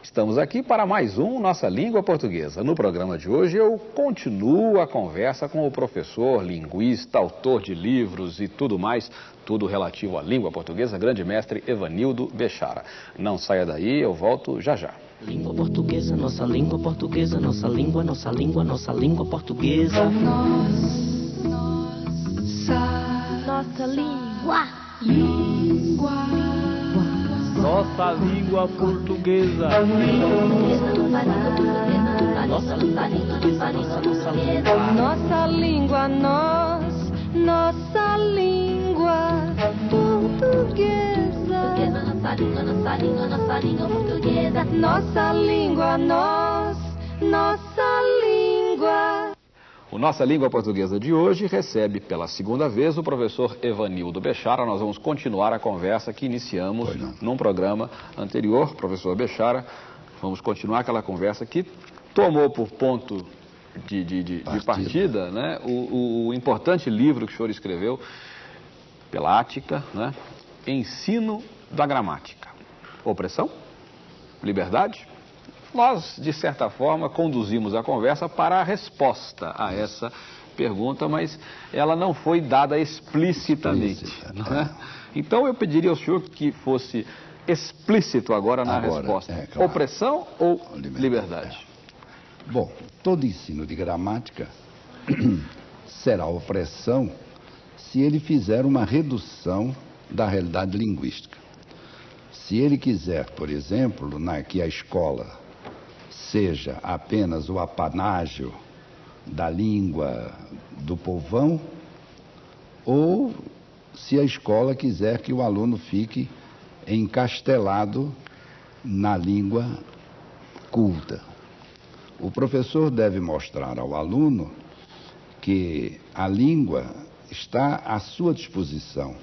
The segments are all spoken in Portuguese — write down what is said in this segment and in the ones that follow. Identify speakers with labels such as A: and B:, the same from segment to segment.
A: Estamos aqui para mais um Nossa Língua Portuguesa. No programa de hoje eu continuo a conversa com o professor, linguista, autor de livros e tudo mais, tudo relativo à língua portuguesa, grande mestre Evanildo Bechara. Não saia daí, eu volto já já.
B: Língua portuguesa, nossa língua portuguesa, nossa língua, nossa língua, nossa língua portuguesa.
C: Nossa língua.
D: Nossa língua portuguesa.
B: Nossa língua portuguesa, nossa língua.
C: Nossa língua, nossa língua portuguesa.
E: Nossa língua, nossa língua, nossa língua portuguesa.
C: Nossa língua, nossa língua.
A: O Nossa Língua Portuguesa de hoje recebe pela segunda vez o professor Evanildo Bechara. Nós vamos continuar a conversa que iniciamos num programa anterior. Professor Bechara, vamos continuar aquela conversa que tomou por ponto de partida, né, o importante livro que o senhor escreveu pela Ática, né, Ensino da Gramática. Opressão? Liberdade? Nós, de certa forma, conduzimos a conversa para a resposta a essa pergunta, mas ela não foi dada explicitamente. Né? Então, eu pediria ao senhor que fosse explícito agora na resposta. Claro. Opressão ou liberdade?
F: Bom, todo ensino de gramática será opressão se ele fizer uma redução da realidade linguística. Se ele quiser, por exemplo, que a escola seja apenas o apanágio da língua do povão, ou se a escola quiser que o aluno fique encastelado na língua culta. O professor deve mostrar ao aluno que a língua está à sua disposição.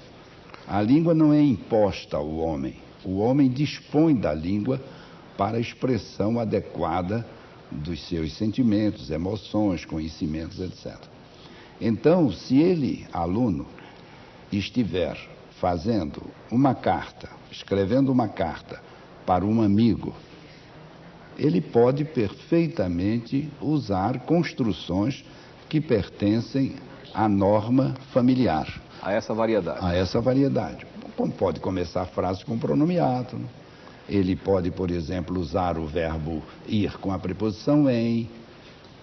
F: A língua não é imposta ao homem. O homem dispõe da língua para a expressão adequada dos seus sentimentos, emoções, conhecimentos, etc. Então, se ele, aluno, estiver fazendo uma carta, escrevendo uma carta para um amigo, ele pode perfeitamente usar construções que pertencem à norma familiar.
A: A essa variedade.
F: A essa variedade. Pode começar frases com pronomeato, né? Ele pode, por exemplo, usar o verbo ir com a preposição em.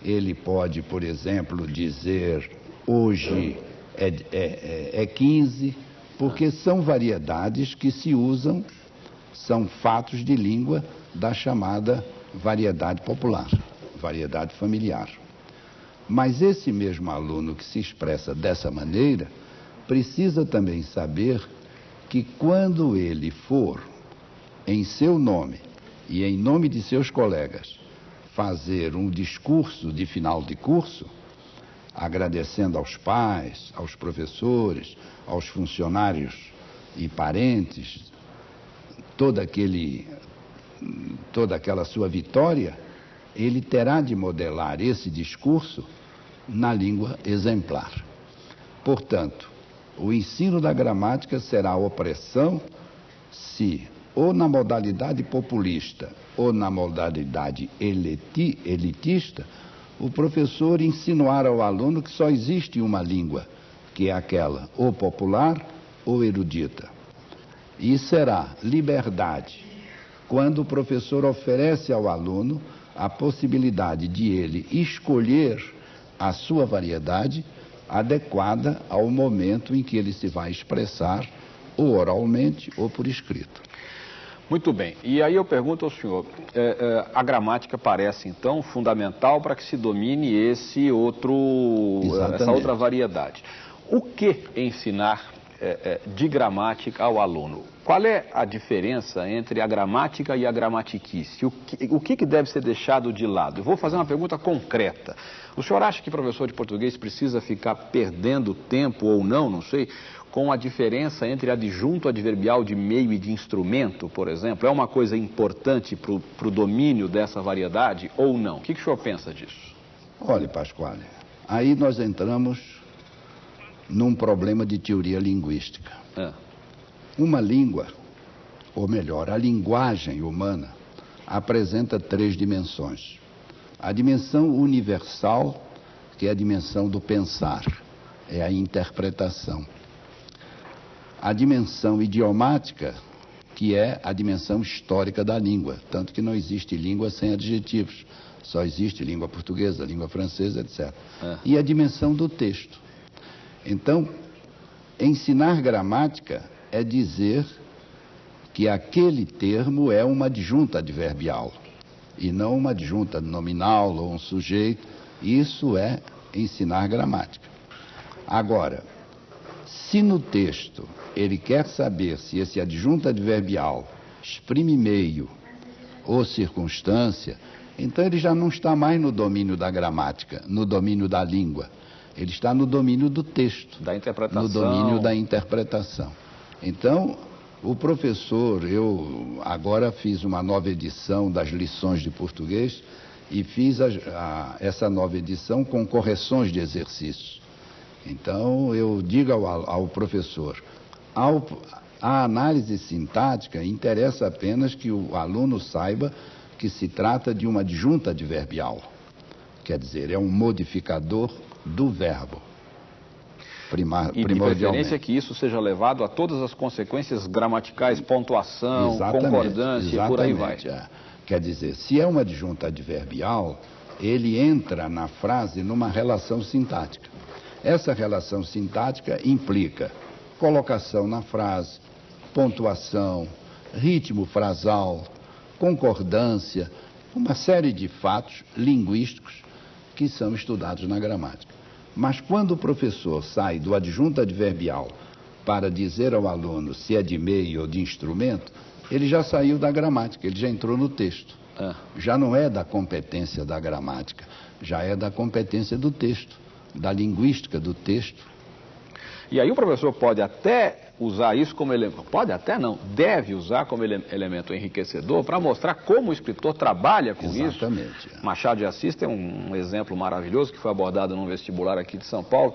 F: Ele pode, por exemplo, dizer hoje é 15, porque são variedades que se usam, são fatos de língua da chamada variedade popular, variedade familiar. Mas esse mesmo aluno que se expressa dessa maneira precisa também saber que quando ele for em seu nome e em nome de seus colegas, fazer um discurso de final de curso, agradecendo aos pais, aos professores, aos funcionários e parentes, toda aquela sua vitória, ele terá de modelar esse discurso na língua exemplar. Portanto, o ensino da gramática será opressão se ou na modalidade populista ou na modalidade elitista, o professor insinuar ao aluno que só existe uma língua, que é aquela ou popular ou erudita. E será liberdade quando o professor oferece ao aluno a possibilidade de ele escolher a sua variedade adequada ao momento em que ele se vai expressar, ou oralmente ou por escrito.
A: Muito bem, e aí eu pergunto ao senhor, a gramática parece então fundamental para que se domine essa outra variedade. O que ensinar de gramática ao aluno? Qual é a diferença entre a gramática e a gramatiquice? O que deve ser deixado de lado? Eu vou fazer uma pergunta concreta. O senhor acha que professor de português precisa ficar perdendo tempo ou não sei, com a diferença entre adjunto adverbial de meio e de instrumento, por exemplo? É uma coisa importante para o domínio dessa variedade ou não? O que o senhor pensa disso?
F: Olha, Pasquale, aí nós entramos num problema de teoria linguística. Uma língua, ou melhor, a linguagem humana, apresenta 3 dimensões. A dimensão universal, que é a dimensão do pensar, é a interpretação. A dimensão idiomática, que é a dimensão histórica da língua, tanto que não existe língua sem adjetivos, só existe língua portuguesa, língua francesa, etc. E a dimensão do texto. Então, ensinar gramática é dizer que aquele termo é uma adjunta adverbial e não uma adjunta nominal ou um sujeito. Isso é ensinar gramática. Agora, se no texto ele quer saber se esse adjunto adverbial exprime meio ou circunstância, então ele já não está mais no domínio da gramática, no domínio da língua. Ele está no domínio do texto,
A: da interpretação.
F: no domínio da interpretação. Então, o professor, eu agora fiz uma nova edição das lições de português e fiz essa nova edição com correções de exercícios. Então, eu digo ao professor, a análise sintática interessa apenas que o aluno saiba que se trata de uma adjunta adverbial. Quer dizer, é um modificador do verbo.
A: E de preferência que isso seja levado a todas as consequências gramaticais, pontuação, concordância e por aí vai.
F: Quer dizer, se é uma adjunta adverbial, ele entra na frase numa relação sintática. Essa relação sintática implica colocação na frase, pontuação, ritmo frasal, concordância, uma série de fatos linguísticos que são estudados na gramática. Mas quando o professor sai do adjunto adverbial para dizer ao aluno se é de meio ou de instrumento, ele já saiu da gramática, ele já entrou no texto. Já não é da competência da gramática, já é da competência do texto, da linguística do texto.
A: E aí o professor pode até usar isso como elemento, pode até não, deve usar como elemento enriquecedor para mostrar como o escritor trabalha com isso. Machado de Assis tem um exemplo maravilhoso que foi abordado num vestibular aqui de São Paulo,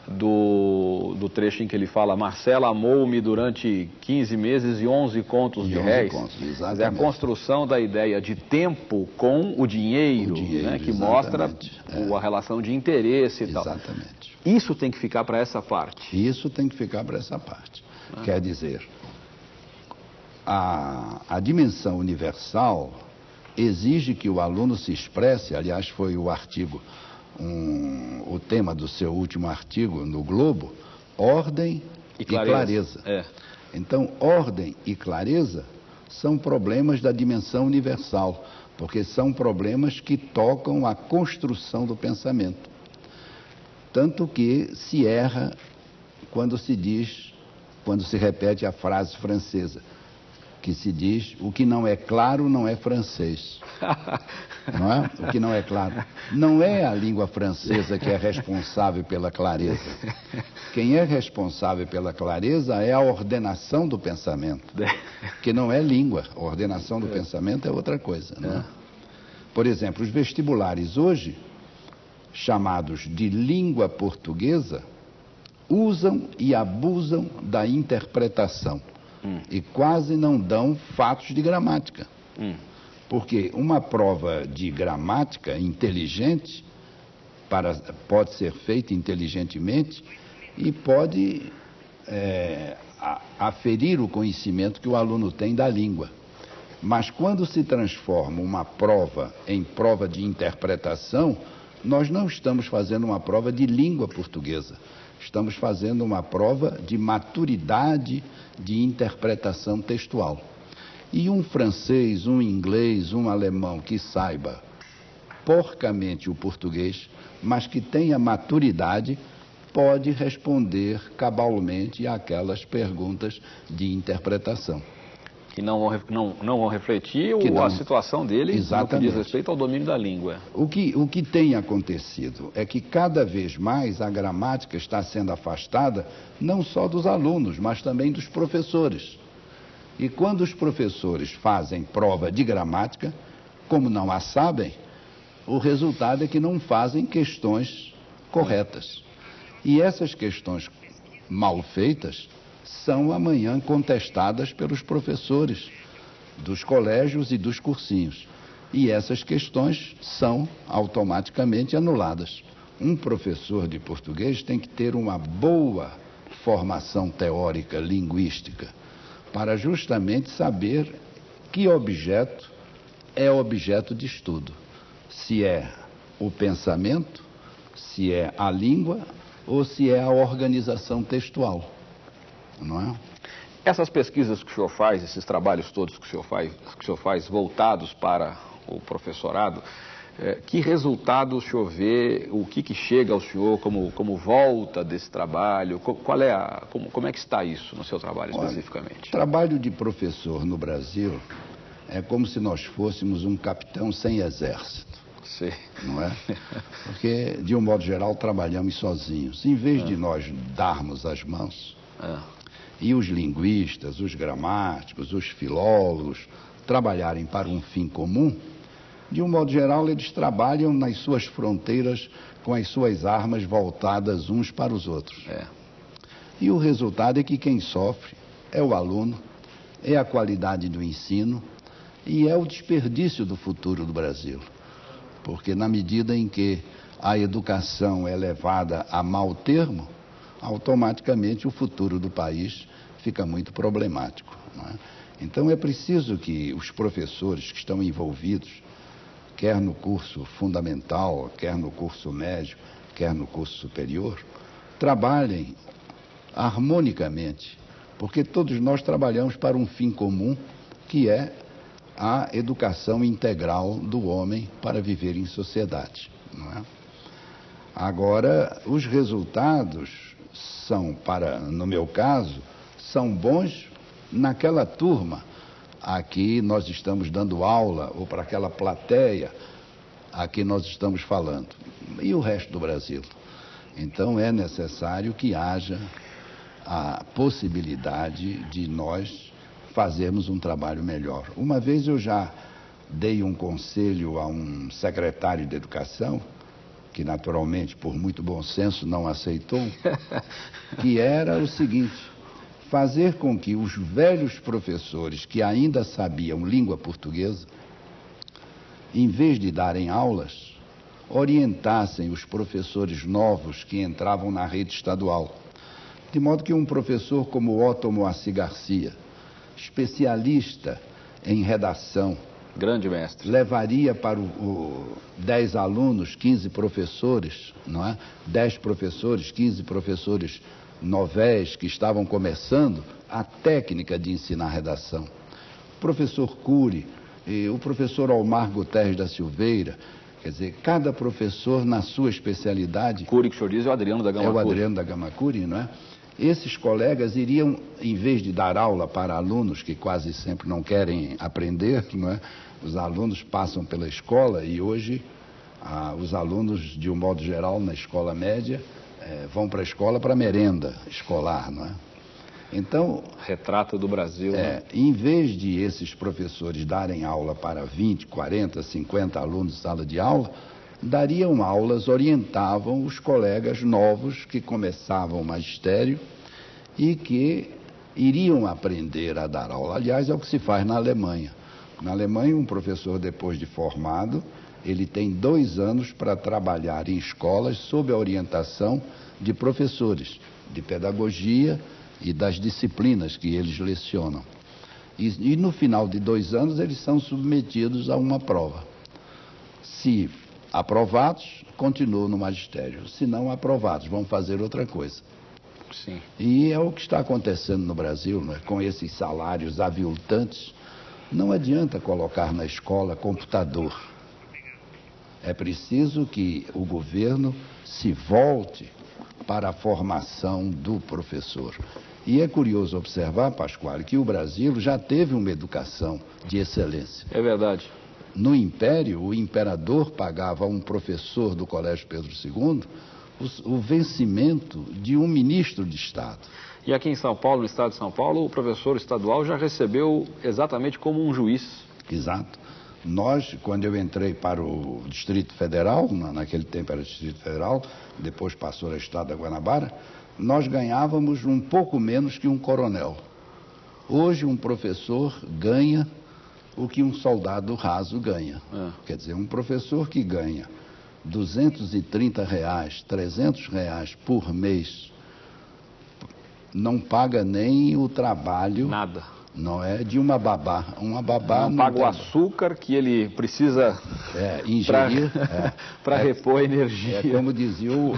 A: do trecho em que ele fala: Marcela amou-me durante 15 meses e 11 contos de réis. É a construção da ideia de tempo com o dinheiro, né, que mostra a relação de interesse e tal. Isso tem que ficar para essa parte.
F: Isso tem que ficar para essa parte. Quer dizer, a dimensão universal exige que o aluno se expresse, aliás, foi o artigo, o tema do seu último artigo no Globo, ordem e clareza. Então, ordem e clareza são problemas da dimensão universal, porque são problemas que tocam a construção do pensamento. Tanto que se erra quando se repete a frase francesa, que se diz: o que não é claro não é francês. Não é? O que não é claro. Não é a língua francesa que é responsável pela clareza. Quem é responsável pela clareza é a ordenação do pensamento, que não é língua. A ordenação do pensamento é outra coisa. Não é? Por exemplo, os vestibulares hoje, chamados de língua portuguesa, usam e abusam da interpretação e quase não dão fatos de gramática. Porque uma prova de gramática inteligente pode ser feita inteligentemente e pode aferir o conhecimento que o aluno tem da língua. Mas quando se transforma uma prova em prova de interpretação, nós não estamos fazendo uma prova de língua portuguesa. Estamos fazendo uma prova de maturidade de interpretação textual. E um francês, um inglês, um alemão que saiba porcamente o português, mas que tenha maturidade, pode responder cabalmente àquelas perguntas de interpretação.
A: Que não vão refletir a situação dele no que diz respeito ao domínio da língua.
F: O que tem acontecido é que cada vez mais a gramática está sendo afastada não só dos alunos, mas também dos professores. E quando os professores fazem prova de gramática, como não a sabem, o resultado é que não fazem questões corretas. E essas questões mal feitas são amanhã contestadas pelos professores dos colégios e dos cursinhos. E essas questões são automaticamente anuladas. Um professor de português tem que ter uma boa formação teórica, linguística, para justamente saber que objeto é objeto de estudo. Se é o pensamento, se é a língua ou se é a organização textual, não é?
A: Essas pesquisas que o senhor faz, esses trabalhos todos que o senhor faz voltados para o professorado, que resultados o senhor vê, o que chega ao senhor como volta desse trabalho, como é que está isso no seu trabalho especificamente?
F: O trabalho de professor no Brasil é como se nós fôssemos um capitão sem exército.
A: Sim.
F: Não é? Porque, de um modo geral, trabalhamos sozinhos. Em vez de nós darmos as mãos, e os linguistas, os gramáticos, os filólogos trabalharem para um fim comum, de um modo geral, eles trabalham nas suas fronteiras com as suas armas voltadas uns para os outros. E o resultado é que quem sofre é o aluno, é a qualidade do ensino e é o desperdício do futuro do Brasil. Porque na medida em que a educação é levada a mau termo, automaticamente o futuro do país fica muito problemático, não é? Então é preciso que os professores que estão envolvidos, quer no curso fundamental, quer no curso médio, quer no curso superior, trabalhem harmonicamente, porque todos nós trabalhamos para um fim comum, que é a educação integral do homem para viver em sociedade, não é? Agora, os resultados são, no meu caso, são bons naquela turma a que nós estamos dando aula, ou para aquela plateia a que nós estamos falando, e o resto do Brasil. Então é necessário que haja a possibilidade de nós fazermos um trabalho melhor. Uma vez eu já dei um conselho a um secretário de educação, que naturalmente, por muito bom senso, não aceitou, que era o seguinte: fazer com que os velhos professores que ainda sabiam língua portuguesa, em vez de darem aulas, orientassem os professores novos que entravam na rede estadual. De modo que um professor como Otto Moacir Garcia, especialista em redação,
A: grande mestre,
F: levaria para 10 alunos, 15 professores, não é? 10 professores, 15 professores novéis que estavam começando a técnica de ensinar redação. O professor Cury, o professor Omar Guterres da Silveira, quer dizer, cada professor na sua especialidade.
A: Cury, que o senhor diz, é o Adriano da Gama Cury.
F: É o Adriano da Gama Cury, não é? Esses colegas iriam, em vez de dar aula para alunos que quase sempre não querem aprender, não é? Os alunos passam pela escola e hoje os alunos, de um modo geral, na escola média, vão para a escola para merenda escolar, não é? Então,
A: retrato do Brasil.
F: Em vez de esses professores darem aula para 20, 40, 50 alunos em sala de aula, dariam aulas, orientavam os colegas novos que começavam o magistério e que iriam aprender a dar aula. Aliás, é o que se faz na Alemanha. Na Alemanha, um professor, depois de formado, ele tem 2 anos para trabalhar em escolas sob a orientação de professores de pedagogia e das disciplinas que eles lecionam. E no final de 2 anos, eles são submetidos a uma prova. Se aprovados, continuam no magistério. Se não aprovados, vão fazer outra coisa.
A: Sim.
F: E é o que está acontecendo no Brasil, né? Com esses salários aviltantes. Não adianta colocar na escola computador. É preciso que o governo se volte para a formação do professor. E é curioso observar, Pasquale, que o Brasil já teve uma educação de excelência.
A: É verdade.
F: No Império, o imperador pagava a um professor do Colégio Pedro II o vencimento de um ministro de Estado.
A: E aqui em São Paulo, no estado de São Paulo, o professor estadual já recebeu exatamente como um juiz.
F: Exato. Nós, quando eu entrei para o Distrito Federal, naquele tempo era Distrito Federal, depois passou a Estado da Guanabara, nós ganhávamos um pouco menos que um coronel. Hoje um professor ganha o que um soldado raso ganha. Quer dizer, um professor que ganha R$230, R$300 por mês, não paga nem o trabalho...
A: Nada.
F: Não é de uma babá. Uma babá
A: não paga o açúcar que ele precisa
F: ingerir
A: para repor a energia.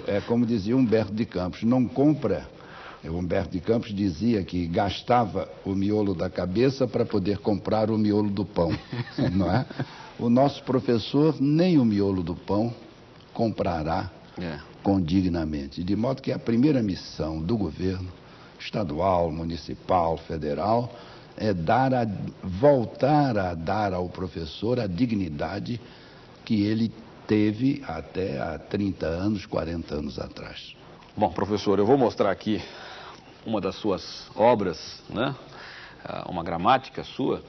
F: É como dizia Humberto de Campos, não compra. O Humberto de Campos dizia que gastava o miolo da cabeça para poder comprar o miolo do pão, não é? O nosso professor nem o miolo do pão comprará condignamente. De modo que a primeira missão do governo estadual, municipal, federal, é voltar a dar ao professor a dignidade que ele teve até há 30 anos, 40 anos atrás.
A: Bom, professor, eu vou mostrar aqui uma das suas obras, né? Uma gramática sua,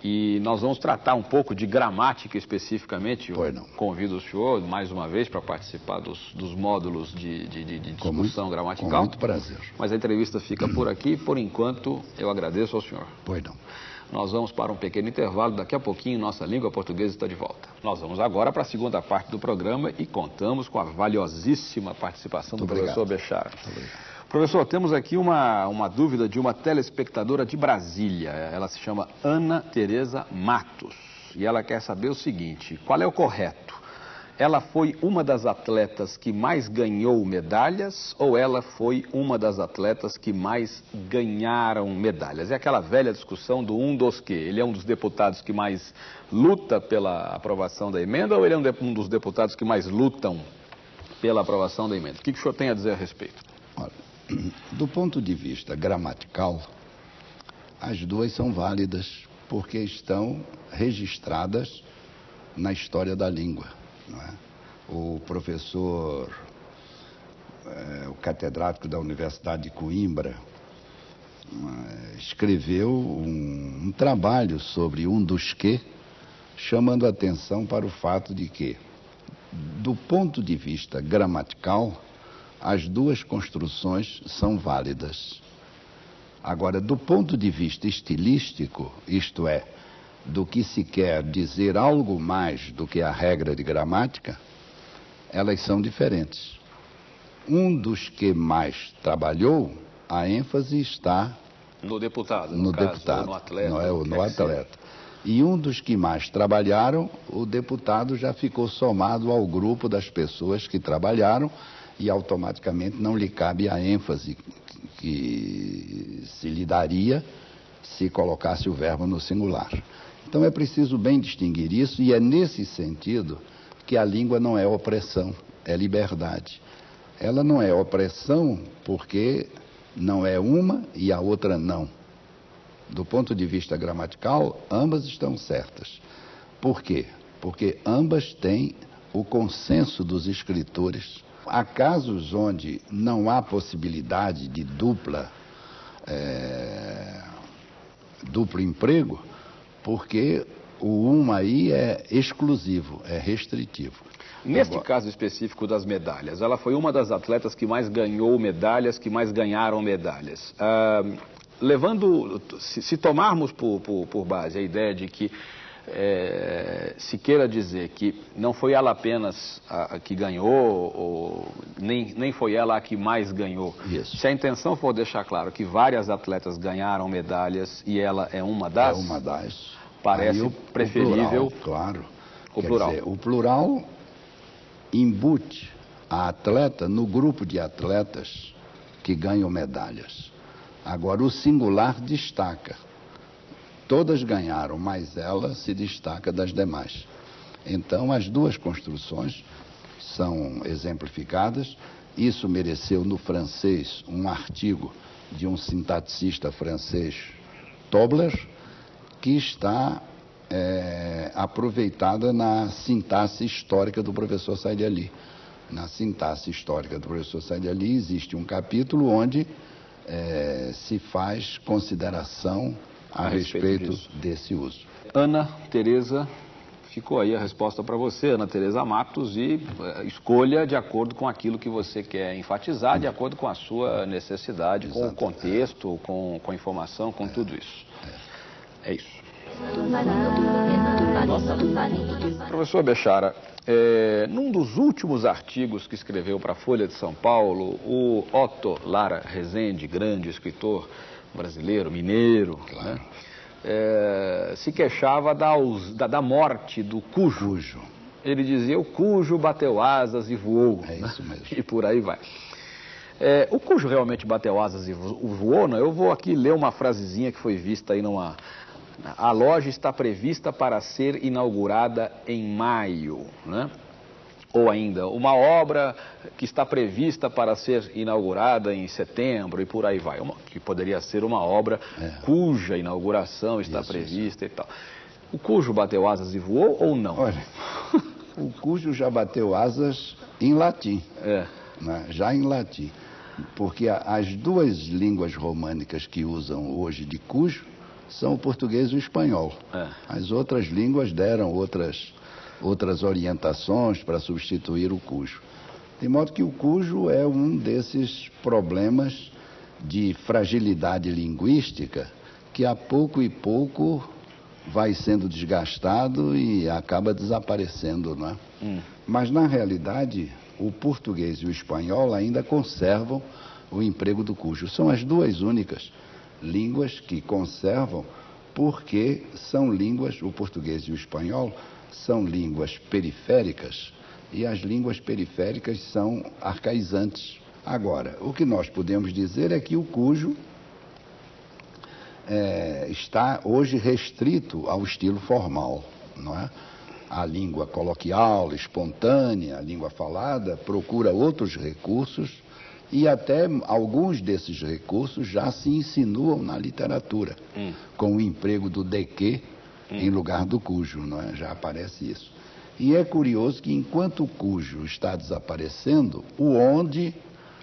A: e nós vamos tratar um pouco de gramática especificamente. Eu convido o senhor mais uma vez para participar dos módulos de discussão gramatical.
F: Com muito prazer.
A: Mas a entrevista fica por aqui. Por enquanto, eu agradeço ao senhor.
F: Pois não.
A: Nós vamos para um pequeno intervalo. Daqui a pouquinho, nossa língua portuguesa está de volta. Nós vamos agora para a segunda parte do programa e contamos com a valiosíssima participação do professor Bechara.
F: Muito obrigado.
A: Professor, temos aqui uma dúvida de uma telespectadora de Brasília. Ela se chama Ana Tereza Matos. E ela quer saber o seguinte: qual é o correto? Ela foi uma das atletas que mais ganhou medalhas ou ela foi uma das atletas que mais ganharam medalhas? É aquela velha discussão do dos quê? Ele é um dos deputados que mais luta pela aprovação da emenda ou ele é um dos deputados que mais lutam pela aprovação da emenda? O que o senhor tem a dizer a respeito?
F: Olha, do ponto de vista gramatical, as duas são válidas porque estão registradas na história da língua. Não é? O professor, o catedrático da Universidade de Coimbra, escreveu um trabalho sobre dos que, chamando a atenção para o fato de que, do ponto de vista gramatical, as duas construções são válidas. Agora, do ponto de vista estilístico, isto é, do que se quer dizer algo mais do que a regra de gramática, elas são diferentes. Um dos que mais trabalhou, a ênfase está
A: no deputado,
F: no
A: caso,
F: deputado,
A: no atleta,
F: não é no atleta. E um dos que mais trabalharam, o deputado já ficou somado ao grupo das pessoas que trabalharam e automaticamente não lhe cabe a ênfase que se lhe daria se colocasse o verbo no singular. Então é preciso bem distinguir isso, e é nesse sentido que a língua não é opressão, é liberdade. Ela não é opressão porque não é uma e a outra não. Do ponto de vista gramatical, ambas estão certas. Por quê? Porque ambas têm o consenso dos escritores. Há casos onde não há possibilidade de duplo emprego, porque o aí é exclusivo, é restritivo.
A: Neste caso específico das medalhas, ela foi uma das atletas que mais ganhou medalhas, que mais ganharam medalhas. Se tomarmos por base a ideia de que se queira dizer que não foi ela apenas a que ganhou, ou nem foi ela a que mais ganhou.
F: Isso.
A: Se a intenção for deixar claro que várias atletas ganharam medalhas e ela é uma das...
F: É uma das.
A: Parece preferível...
F: O plural, claro.
A: O plural.
F: Quer dizer, o plural embute a atleta no grupo de atletas que ganham medalhas. Agora, o singular destaca. Todas ganharam, mas ela se destaca das demais. Então, as duas construções são exemplificadas. Isso mereceu no francês um artigo de um sintaticista francês, Tobler, que está aproveitada na sintaxe histórica do professor Said Ali. Na sintaxe histórica do professor Said Ali existe um capítulo onde se faz consideração a respeito desse uso.
A: Ana Tereza, ficou aí a resposta para você, Ana Tereza Matos, e escolha de acordo com aquilo que você quer enfatizar, de acordo com a sua necessidade, com o contexto, com a informação, com tudo isso. É isso.
E: Nossa língua portuguesa.
A: Professor Bechara, num dos últimos artigos que escreveu para a Folha de São Paulo, o Otto Lara Rezende, grande escritor brasileiro, mineiro,
F: Claro.
A: né, se queixava da morte do cujo. Ele dizia: o cujo bateu asas e voou.
F: É isso mesmo.
A: E por aí vai. O cujo realmente bateu asas e voou, não? Eu vou aqui ler uma frasezinha que foi vista aí numa... A loja está prevista para ser inaugurada em maio, né? Ou ainda, uma obra que está prevista para ser inaugurada em setembro e por aí vai. Que poderia ser uma obra cuja inauguração está prevista e tal. O cujo bateu asas e voou ou não?
F: Olha, o cujo já bateu asas em latim, né? Já em latim. Porque as duas línguas românicas que usam hoje de cujo são o português e o espanhol. As outras línguas deram outras orientações para substituir o cujo. De modo que o cujo é um desses problemas de fragilidade linguística que a pouco e pouco vai sendo desgastado e acaba desaparecendo, não é? Mas, na realidade, o português e o espanhol ainda conservam o emprego do cujo. São as duas únicas línguas que conservam, porque são línguas, o português e o espanhol, são línguas periféricas, e as línguas periféricas são arcaizantes. Agora, o que nós podemos dizer é que o cujo está hoje restrito ao estilo formal, não é? A língua coloquial, espontânea, a língua falada, procura outros recursos e até alguns desses recursos já se insinuam na literatura, com o emprego do de que em lugar do cujo, não é? Já aparece isso. E é curioso que enquanto o cujo está desaparecendo, o onde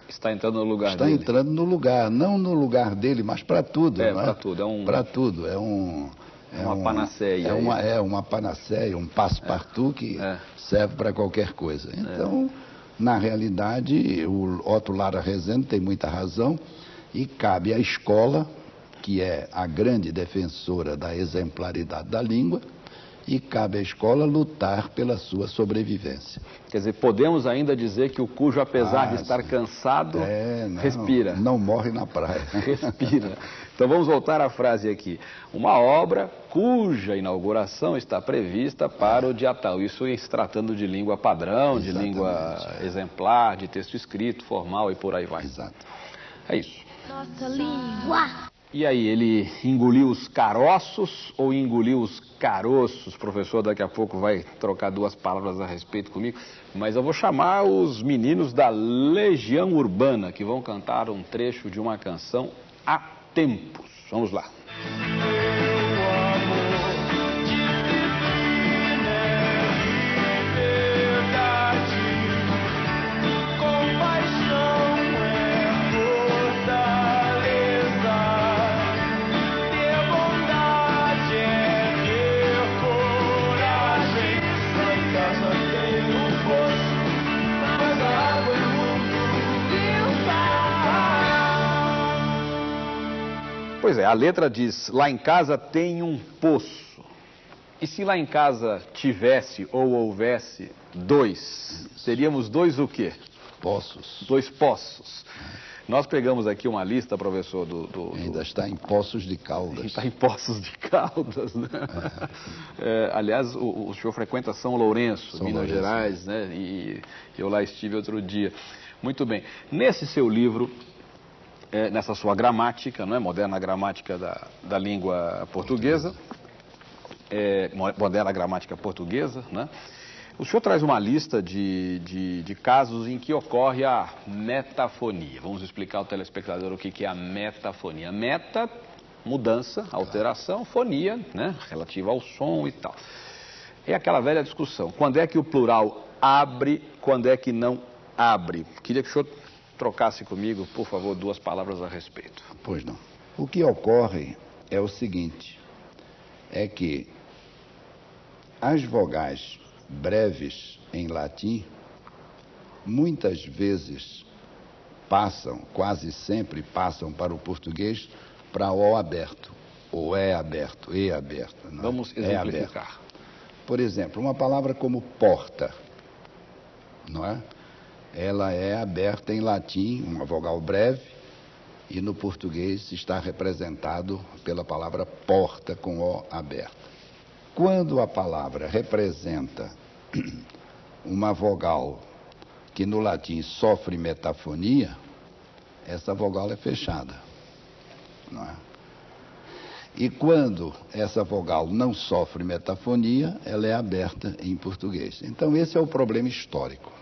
A: está entrando no lugar
F: está
A: dele.
F: entrando no lugar, não no lugar dele, mas para tudo, não é?
A: Para tudo,
F: Para tudo,
A: uma panaceia.
F: É uma panaceia, um passe-partout que serve para qualquer coisa. Então, na realidade, o Otto Lara Rezende tem muita razão e cabe à escola, que é a grande defensora da exemplaridade da língua, e cabe à escola lutar pela sua sobrevivência.
A: Quer dizer, podemos ainda dizer que o cujo, apesar de estar cansado, respira.
F: Não morre na praia.
A: Respira. Então vamos voltar à frase aqui. Uma obra cuja inauguração está prevista para o dia tal. Isso se tratando de língua padrão, de língua exemplar, de texto escrito, formal e por aí vai.
F: Exato.
A: É isso.
E: Nossa língua.
A: E aí, ele engoliu os caroços ou engoliu os caroços? O professor daqui a pouco vai trocar duas palavras a respeito comigo, mas eu vou chamar os meninos da Legião Urbana, que vão cantar um trecho de uma canção Há Tempos. Vamos lá. Pois é, a letra diz: lá em casa tem um poço. E se lá em casa tivesse ou houvesse dois, teríamos dois o quê?
F: Poços.
A: Dois poços. Nós pegamos aqui uma lista, professor,
F: Ainda está em Poços de Caldas.
A: Está em Poços de Caldas, né? Aliás, o senhor frequenta São Lourenço, Minas Gerais, né? E eu lá estive outro dia. Muito bem. Nesse seu livro, nessa sua gramática, não é? Moderna gramática da língua portuguesa, moderna gramática portuguesa, né? O senhor traz uma lista de casos em que ocorre a metafonia. Vamos explicar ao telespectador o que é a metafonia. Meta, mudança, alteração, fonia, né? Relativa ao som e tal. É aquela velha discussão. Quando é que o plural abre, quando é que não abre? Queria que o senhor trocasse comigo, por favor, duas palavras a respeito.
F: Pois não. O que ocorre é o seguinte, é que as vogais breves em latim, muitas vezes passam, quase sempre passam para o português, para O aberto. ou é aberto, e aberto. Não
A: Vamos
F: é aberto.
A: exemplificar.
F: Por exemplo, uma palavra como porta, não é? Ela é aberta em latim, uma vogal breve, e no português está representado pela palavra porta com O aberta. Quando a palavra representa uma vogal que no latim sofre metafonia, essa vogal é fechada, não é? E quando essa vogal não sofre metafonia, ela é aberta em português. Então esse é o problema histórico.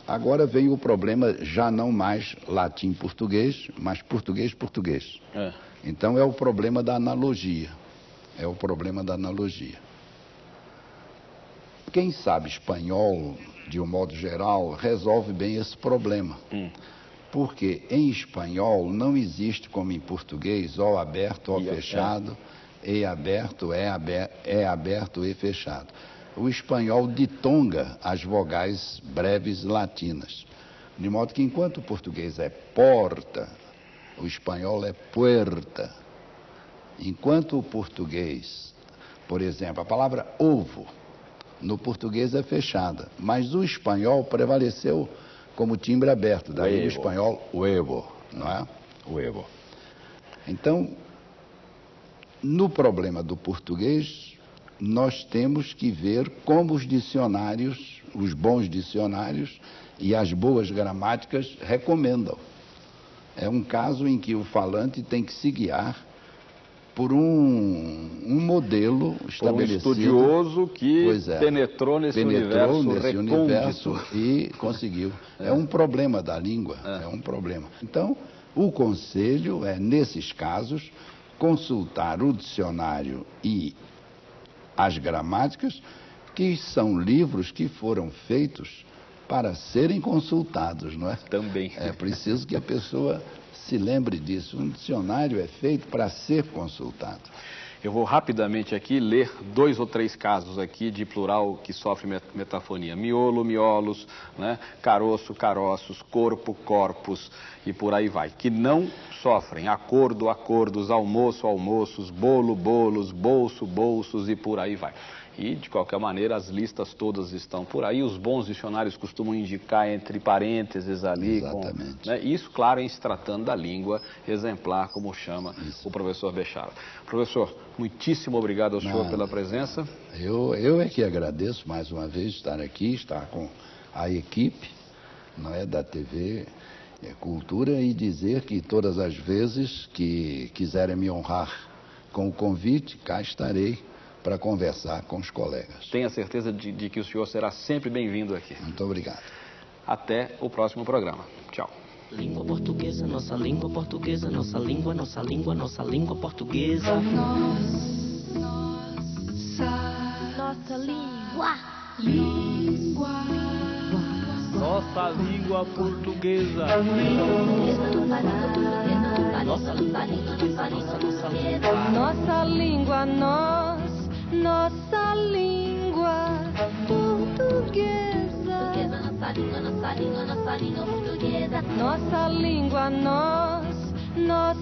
F: Agora vem o problema já não mais latim-português, mas português-português. Então é o problema da analogia. É o problema da analogia. Quem sabe espanhol, de um modo geral, resolve bem esse problema. Porque em espanhol não existe como em português, O aberto, O fechado, E aberto, E aberto, E fechado. O espanhol ditonga as vogais breves latinas. De modo que enquanto o português é porta, o espanhol é puerta. Enquanto o português, por exemplo, a palavra ovo, no português é fechada, mas o espanhol prevaleceu como timbre aberto, daí o espanhol huevo, não é? Huevo. Então, no problema do português, nós temos que ver como os dicionários, os bons dicionários e as boas gramáticas recomendam. É um caso em que o falante tem que se guiar por um modelo estabelecido.
A: Por um estudioso que penetrou nesse
F: universo e conseguiu. É um problema da língua, é um problema. Então, o conselho é, nesses casos, consultar o dicionário e as gramáticas, que são livros que foram feitos para serem consultados, não é?
A: Também.
F: É preciso que a pessoa se lembre disso. Um dicionário é feito para ser consultado.
A: Eu vou rapidamente aqui ler 2 ou 3 casos aqui de plural que sofre metafonia. Miolo, miolos, né? Caroço, caroços, corpo, corpos e por aí vai. Que não sofrem acordo, acordos, almoço, almoços, bolo, bolos, bolso, bolsos e por aí vai. E, de qualquer maneira, as listas todas estão por aí. Os bons dicionários costumam indicar entre parênteses ali.
F: Exatamente.
A: Isso, claro, em se tratando da língua exemplar, como chama o professor Bechara. Professor, muitíssimo obrigado ao senhor pela presença.
F: Eu é que agradeço mais uma vez estar aqui, estar com a equipe, não é, da TV Cultura, e dizer que todas as vezes que quiserem me honrar com o convite, cá estarei para conversar com os colegas.
A: Tenha certeza de que o senhor será sempre bem-vindo aqui.
F: Muito obrigado.
A: Até o próximo programa. Tchau.
B: Língua portuguesa, nossa língua portuguesa, nossa língua, nossa língua, nossa língua portuguesa.
C: Nossa língua.
D: Nossa língua portuguesa.
B: Nossa língua portuguesa,
C: Nossa língua, nossa língua portuguesa.
E: Nossa língua portuguesa.
C: Nossa língua, nossa